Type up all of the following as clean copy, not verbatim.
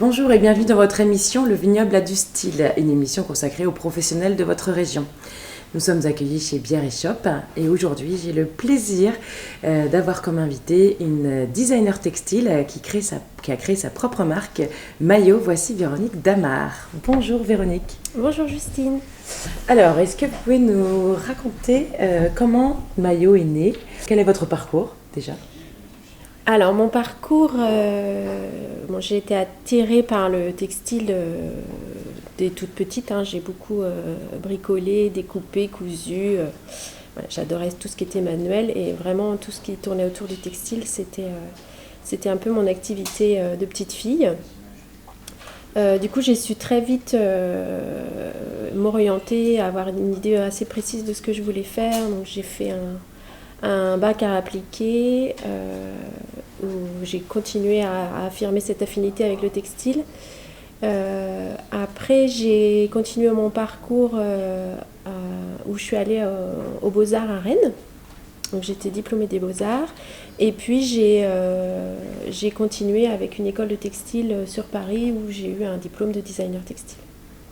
Bonjour et bienvenue dans votre émission Le Vignoble a du style, une émission consacrée aux professionnels de votre région. Nous sommes accueillis chez Bière & Shop et aujourd'hui j'ai le plaisir d'avoir comme invité une designer textile qui a créé sa propre marque Maillot. Voici Véronique Damar. Bonjour Véronique. Bonjour Justine. Alors, est-ce que vous pouvez nous raconter comment Maillot est né? Quel est votre parcours déjà? Alors mon parcours, j'ai été attirée par le textile dès toute petite. J'ai beaucoup bricolé, découpé, cousu. Voilà, j'adorais tout ce qui était manuel et vraiment tout ce qui tournait autour du textile, c'était un peu mon activité de petite fille. Du coup, j'ai su très vite m'orienter, avoir une idée assez précise de ce que je voulais faire. Donc j'ai fait un bac à appliquer où j'ai continué à affirmer cette affinité avec le textile. Après, j'ai continué mon parcours où je suis allée aux Beaux-Arts à Rennes. Donc j'étais diplômée des Beaux-Arts. Et puis j'ai continué avec une école de textile sur Paris où j'ai eu un diplôme de designer textile.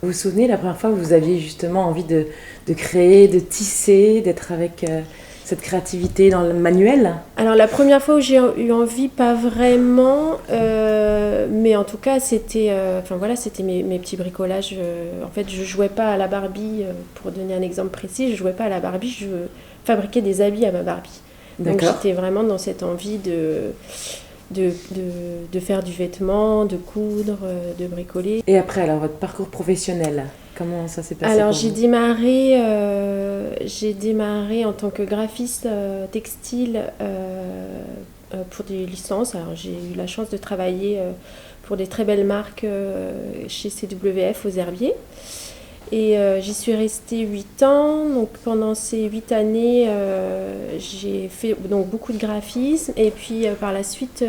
Vous vous souvenez la première fois où vous aviez justement envie de créer, de tisser, d'être avec cette créativité dans le manuel? Alors la première fois où j'ai eu envie, pas vraiment, mais en tout cas c'était mes petits bricolages. En fait, je jouais pas à la Barbie, pour donner un exemple précis, je jouais pas à la Barbie, je fabriquais des habits à ma Barbie. Donc j'étais vraiment dans cette envie de faire du vêtement, de coudre, de bricoler. Et après, alors, votre parcours professionnel, comment ça s'est passé? Alors j'ai démarré en tant que graphiste textile pour des licences. Alors j'ai eu la chance de travailler pour des très belles marques chez CWF aux Herbiers. Et j'y suis restée 8 ans. Donc pendant ces 8 années, j'ai fait beaucoup de graphisme. Et puis par la suite,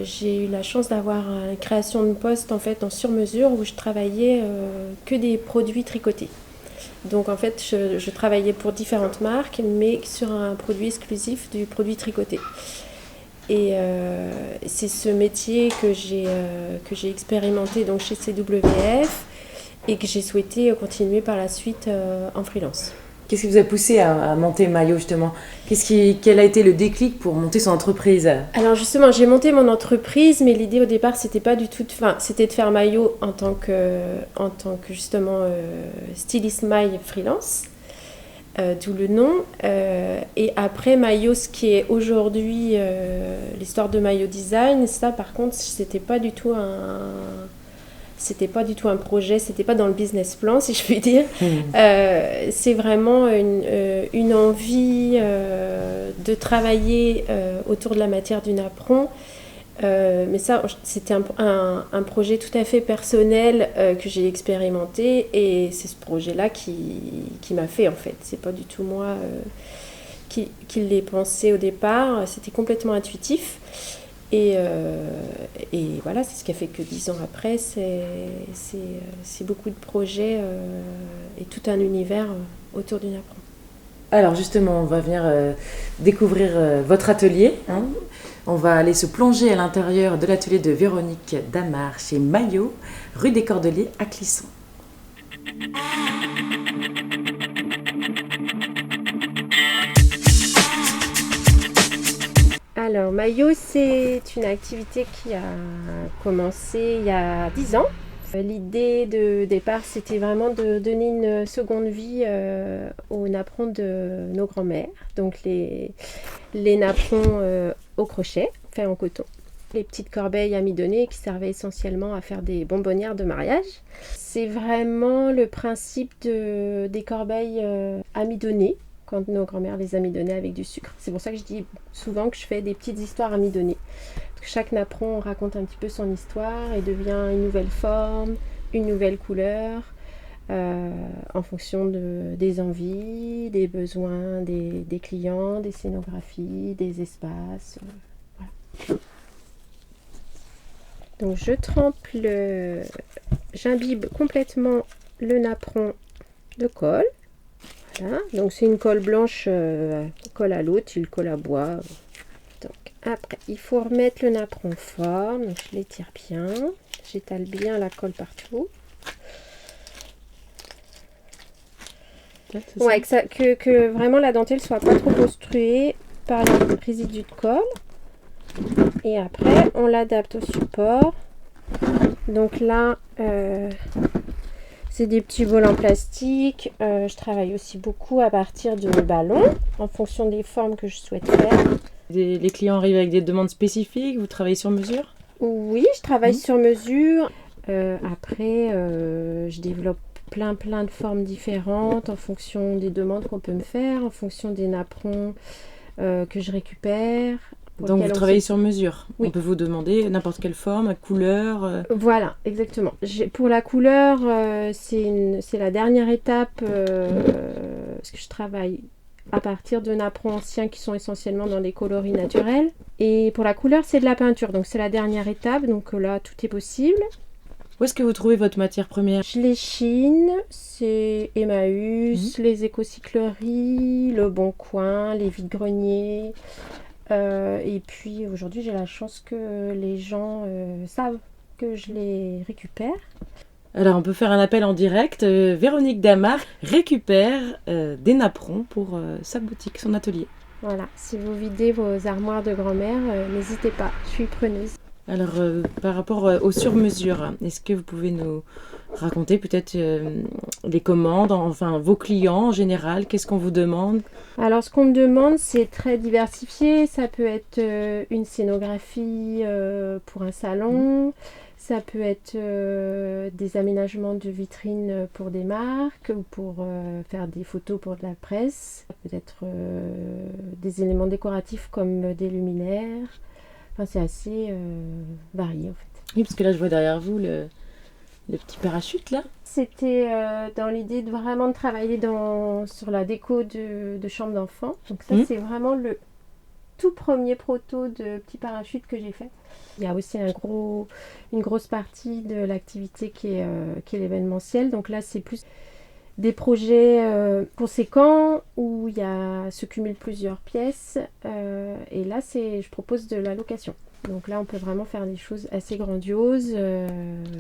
j'ai eu la chance d'avoir une création de poste en fait en sur-mesure où je travaillais que des produits tricotés. Donc en fait, je travaillais pour différentes marques, mais sur un produit exclusif du produit tricoté. Et c'est ce métier que j'ai expérimenté donc chez CWF et que j'ai souhaité continuer par la suite en freelance. Qu'est-ce qui vous a poussé à monter Maillot justement? Quel a été le déclic pour monter son entreprise? Alors justement, j'ai monté mon entreprise, mais l'idée au départ, c'était pas du tout c'était de faire Maillot en tant que justement styliste maille freelance, d'où le nom. Et après Maillot, ce qui est aujourd'hui l'histoire de Maillot Design, ça par contre, c'était pas du tout un projet, c'était pas dans le business plan si je puis dire. C'est vraiment une envie de travailler autour de la matière du napperon. Mais ça, c'était un projet tout à fait personnel que j'ai expérimenté et c'est ce projet-là qui m'a fait en fait. C'est pas du tout moi qui l'ai pensé au départ, c'était complètement intuitif. Et voilà, c'est ce qui a fait que 10 ans après, c'est beaucoup de projets et tout un univers autour du napperon. Alors justement, on va venir découvrir votre atelier. On va aller se plonger à l'intérieur de l'atelier de Véronique Damar chez Maillot, rue des Cordeliers à Clisson. Alors, Maillot, c'est une activité qui a commencé il y a 10 ans. L'idée de départ, c'était vraiment de donner une seconde vie aux napperons de nos grands-mères. Donc, les napperons au crochet, faits en coton. Les petites corbeilles amidonnées qui servaient essentiellement à faire des bonbonnières de mariage. C'est vraiment le principe des corbeilles amidonnées. Quand nos grands-mères les amidonnaient avec du sucre. C'est pour ça que je dis souvent que je fais des petites histoires amidonnées. Parce que chaque napperon raconte un petit peu son histoire et devient une nouvelle forme, une nouvelle couleur, en fonction des envies, des besoins des clients, des scénographies, des espaces. Voilà. Donc j'imbibe complètement le napperon de colle. Voilà. Donc c'est une colle blanche, colle à l'eau, une colle à bois. Donc Après, il faut remettre le napperon fort. Donc, je l'étire bien. J'étale bien la colle partout. Ouais, que vraiment la dentelle soit pas trop obstruée par les résidus de colle. Et après, on l'adapte au support. Donc là, c'est des petits bols en plastique. Je travaille aussi beaucoup à partir de ballons en fonction des formes que je souhaite faire. Les clients arrivent avec des demandes spécifiques, vous travaillez sur mesure? Oui, je travaille sur mesure. Après, je développe plein de formes différentes en fonction des demandes qu'on peut me faire, en fonction des napperons que je récupère. Donc vous travaillez sur mesure. Oui. On peut vous demander n'importe quelle forme, couleur. Voilà, exactement. Pour la couleur, c'est la dernière étape parce que je travaille à partir de napperons anciens qui sont essentiellement dans des coloris naturels. Et pour la couleur, c'est de la peinture. Donc c'est la dernière étape. Donc là, tout est possible. Où est-ce que vous trouvez votre matière première? Je les chine, c'est Emmaüs, les écocycleries, Le Bon Coin, les vide-greniers. Et puis aujourd'hui, j'ai la chance que les gens savent que je les récupère. Alors on peut faire un appel en direct. Véronique Damar récupère des napperons pour sa boutique, son atelier. Voilà, si vous videz vos armoires de grand-mère, n'hésitez pas, je suis preneuse. Alors par rapport aux sur-mesures, est-ce que vous pouvez nous raconter peut-être les commandes, enfin vos clients en général, qu'est-ce qu'on vous demande? Alors ce qu'on me demande, c'est très diversifié. Ça peut être une scénographie pour un salon, ça peut être des aménagements de vitrines pour des marques ou pour faire des photos pour de la presse. Ça peut être des éléments décoratifs comme des luminaires. Enfin, c'est assez varié en fait. Oui, parce que là je vois derrière vous le petit parachute là. C'était dans l'idée de vraiment travailler sur la déco de chambre d'enfant. Donc ça, c'est vraiment le tout premier proto de petit parachute que j'ai fait. Il y a aussi une grosse partie de l'activité qui est l'événementiel. Donc là, c'est plus des projets conséquents où se cumulent plusieurs pièces. Et là, je propose de la location. Donc là, on peut vraiment faire des choses assez grandioses.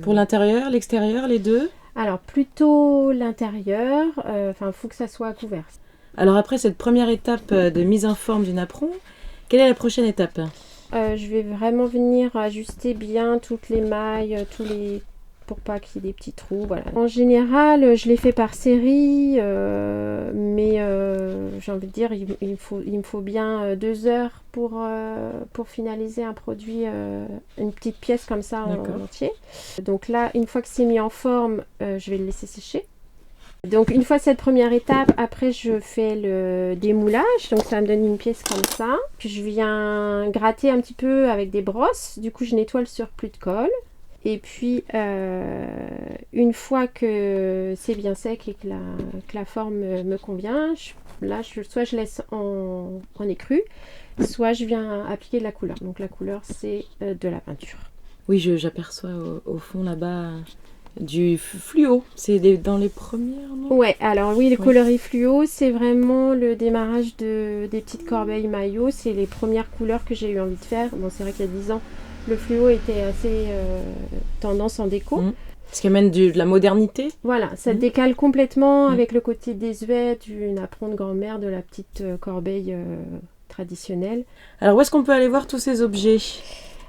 Pour l'intérieur, l'extérieur, les deux? Alors, plutôt l'intérieur. Il faut que ça soit couvert. Alors après cette première étape de mise en forme du napperon, quelle est la prochaine étape? Je vais vraiment venir ajuster bien toutes les mailles, pour pas qu'il y ait des petits trous. Voilà. En général, je les fais par série, mais j'ai envie de dire, il me faut bien 2 heures pour finaliser un produit, une petite pièce comme ça en entier. Donc là, une fois que c'est mis en forme, je vais le laisser sécher. Donc une fois cette première étape, après je fais le démoulage, donc ça me donne une pièce comme ça. Puis je viens gratter un petit peu avec des brosses, du coup je nettoie le surplus de colle. Et puis une fois que c'est bien sec et que la forme me convient, soit je laisse en écru, soit je viens appliquer de la couleur. Donc la couleur, c'est de la peinture. Oui, j'aperçois au fond là-bas du fluo. C'est dans les premières, non? Ouais, alors oui, les coloris fluo, c'est vraiment le démarrage des petites corbeilles maillots. C'est les premières couleurs que j'ai eu envie de faire. Bon, c'est vrai qu'il y a 10 ans, le fluo était assez tendance en déco. Ce qui amène de la modernité. Voilà, ça décale complètement avec le côté désuet du napperon de grand-mère, de la petite corbeille traditionnelle. Alors, où est-ce qu'on peut aller voir tous ces objets?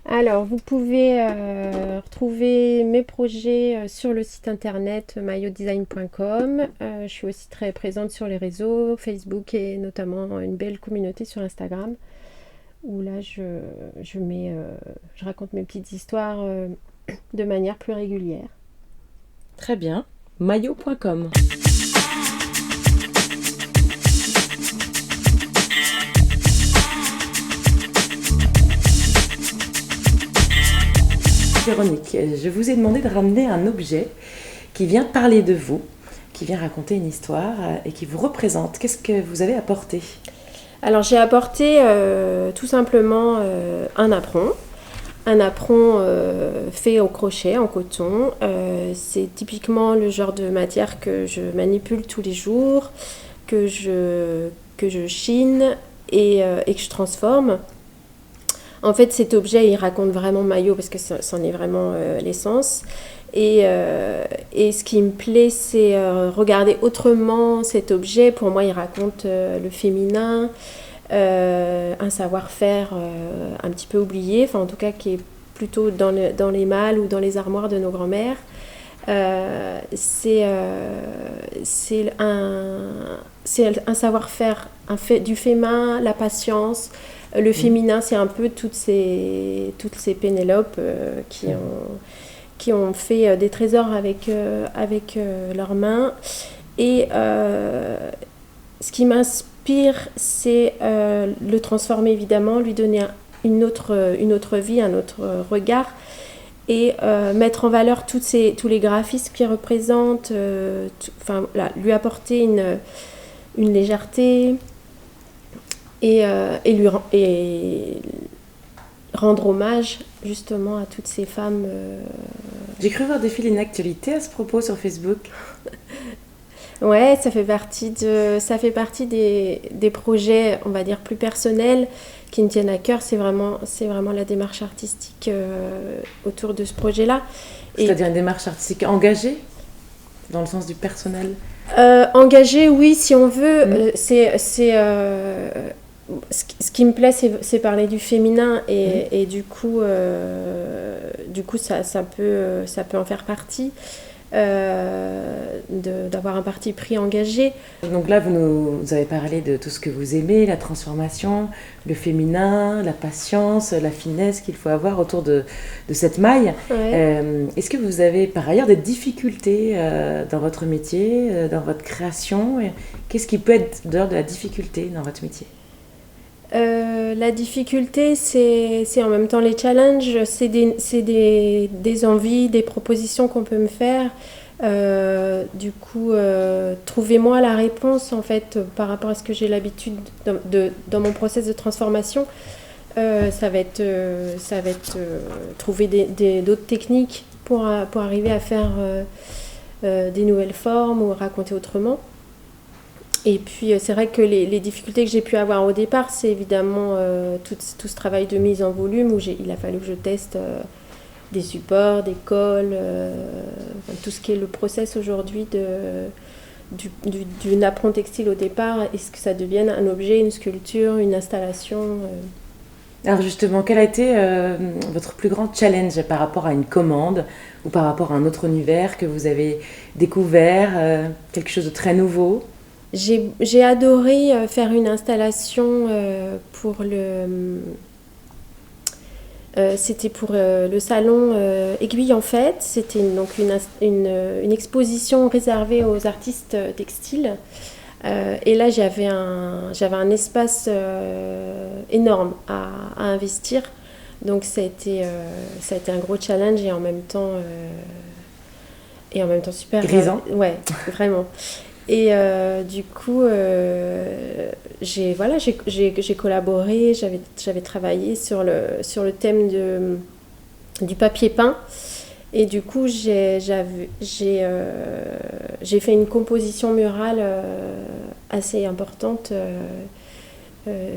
Alors, vous pouvez retrouver mes projets sur le site internet maillotdesign.com. Je suis aussi très présente sur les réseaux, Facebook et notamment une belle communauté sur Instagram où là, je raconte mes petites histoires de manière plus régulière. Très bien. Maillot.com. Véronique, je vous ai demandé de ramener un objet qui vient parler de vous, qui vient raconter une histoire et qui vous représente. Qu'est-ce que vous avez apporté? Alors j'ai apporté tout simplement un napperon. Un napperon fait au crochet, en coton. C'est typiquement le genre de matière que je manipule tous les jours, que je chine et que je transforme. En fait, cet objet, il raconte vraiment Mayo parce que c'en est vraiment l'essence. Et ce qui me plaît, c'est regarder autrement cet objet. Pour moi, il raconte le féminin, un savoir-faire un petit peu oublié, enfin en tout cas qui est plutôt dans les malles ou dans les armoires de nos grands-mères. C'est un savoir-faire du féminin, la patience. Le féminin, c'est un peu toutes ces Pénélopes qui ont fait des trésors avec leurs mains. Et ce qui m'inspire, c'est le transformer évidemment, lui donner une autre vie, un autre regard, et mettre en valeur tous les graphismes qu'il représente, lui apporter une légèreté et rendre hommage justement à toutes ces femmes. J'ai cru voir défiler une actualité à ce propos sur Facebook. Ouais, ça fait partie des projets, on va dire, plus personnels qui me tiennent à cœur. C'est vraiment la démarche artistique autour de ce projet-là. C'est-à-dire une démarche artistique engagée, dans le sens du personnel. Engagée, oui, si on veut. Ce qui me plaît, c'est parler du féminin et du coup, ça peut en faire partie. D'avoir un parti pris engagé. Donc là, vous nous avez parlé de tout ce que vous aimez, la transformation, le féminin, la patience, la finesse qu'il faut avoir autour de cette maille. Ouais. Est-ce que vous avez par ailleurs des difficultés dans votre métier, dans votre création? Qu'est-ce qui peut être dehors de la difficulté dans votre métier? La difficulté, c'est en même temps les challenges, c'est des envies, des propositions qu'on peut me faire. Trouvez-moi la réponse en fait par rapport à ce que j'ai l'habitude dans mon process de transformation. Ça va être trouver d'autres techniques pour arriver à faire des nouvelles formes ou raconter autrement. Et puis c'est vrai que les difficultés que j'ai pu avoir au départ, c'est évidemment tout ce travail de mise en volume où il a fallu que je teste des supports, des colles, tout ce qui est le process aujourd'hui du napperon textile au départ. Est-ce que ça devienne un objet, une sculpture, une installation Alors justement, quel a été votre plus grand challenge par rapport à une commande ou par rapport à un autre univers que vous avez découvert, quelque chose de très nouveau? J'ai adoré faire une installation pour c'était pour le salon Aiguille en Fête. C'était donc une exposition réservée aux artistes textiles. Et là, j'avais un espace énorme à investir. Donc ça a été un gros challenge et en même temps super grisant. Ouais, vraiment. Et du coup, j'ai collaboré, j'avais travaillé sur le thème du papier peint. Et du coup, j'ai fait une composition murale assez importante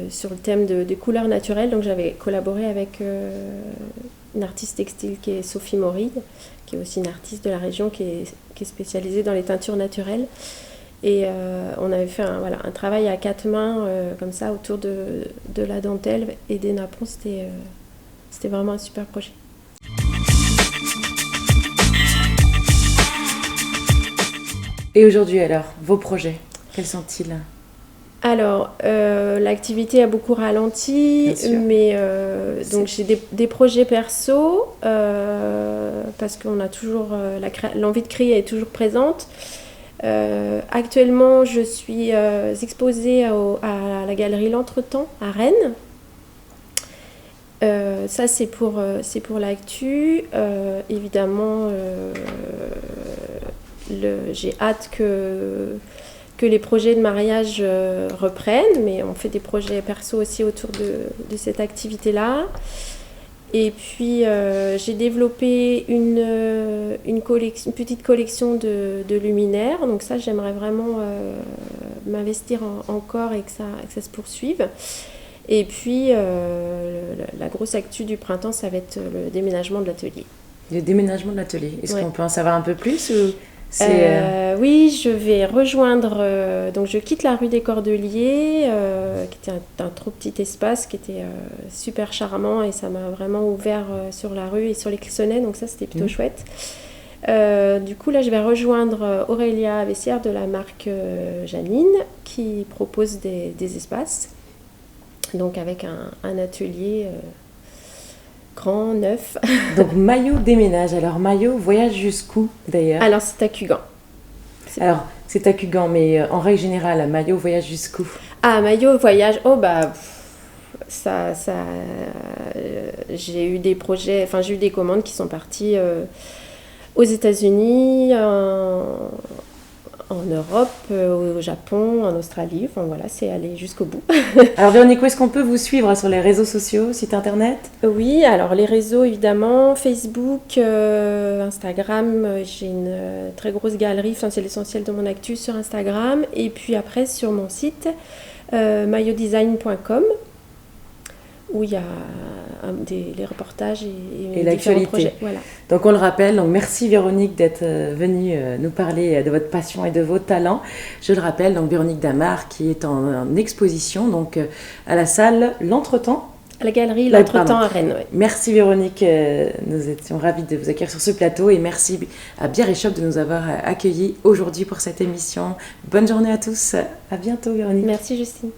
sur le thème des couleurs naturelles. Donc j'avais collaboré avec une artiste textile qui est Sophie Moride, qui est aussi une artiste de la région qui est spécialisée dans les teintures naturelles. Et on avait fait un travail à 4 mains comme ça autour de la dentelle et des napperons. C'était vraiment un super projet. Et aujourd'hui alors, vos projets, quels sont-ils? Alors, l'activité a beaucoup ralenti, mais donc j'ai des projets perso, parce qu'on a toujours l'envie de créer est toujours présente. Actuellement, je suis exposée à la galerie L'Entretemps à Rennes. Ça, c'est pour l'actu. Évidemment, j'ai hâte que les projets de mariage reprennent, mais on fait des projets perso aussi autour de cette activité-là. Et puis, j'ai développé une petite collection de luminaires. Donc ça, j'aimerais vraiment m'investir encore et que ça se poursuive. Et puis, la grosse actu du printemps, ça va être le déménagement de l'atelier. Le déménagement de l'atelier. Est-ce qu'on peut en savoir un peu plus ou oui, je vais rejoindre... donc, je quitte la rue des Cordeliers, qui était un trop petit espace, qui était super charmant. Et ça m'a vraiment ouvert sur la rue et sur les Clissonnets. Donc, ça, c'était plutôt chouette. Du coup, là, je vais rejoindre Aurélia Vessière de la marque Janine, qui propose des espaces. Donc, avec un atelier... grand, neuf. Donc Maillot déménage. Alors Maillot voyage jusqu'où d'ailleurs? Alors c'est à Cugan. Alors c'est à Cugan, mais en règle générale, Maillot voyage jusqu'où? Ah, Maillot voyage, oh bah j'ai eu des projets, enfin j'ai eu des commandes qui sont parties aux États-Unis, en Europe, au Japon, en Australie, enfin voilà, c'est aller jusqu'au bout. Alors Véronique, où est-ce qu'on peut vous suivre sur les réseaux sociaux, site internet? Oui, alors les réseaux évidemment, Facebook, Instagram, j'ai une très grosse galerie, enfin c'est l'essentiel de mon actu sur Instagram, et puis après sur mon site maillotdesign.com où il y a les reportages et l'actualité. Projets. Voilà. Donc on le rappelle, donc merci Véronique d'être venue nous parler de votre passion et de vos talents. Je le rappelle, donc Véronique Damar qui est en exposition donc à la salle L'Entretemps. À la galerie L'Entretemps à Rennes. Ouais. Merci Véronique, nous étions ravis de vous accueillir sur ce plateau et merci à Bière et Shop de nous avoir accueillis aujourd'hui pour cette émission. Bonne journée à tous, à bientôt Véronique. Merci Justine.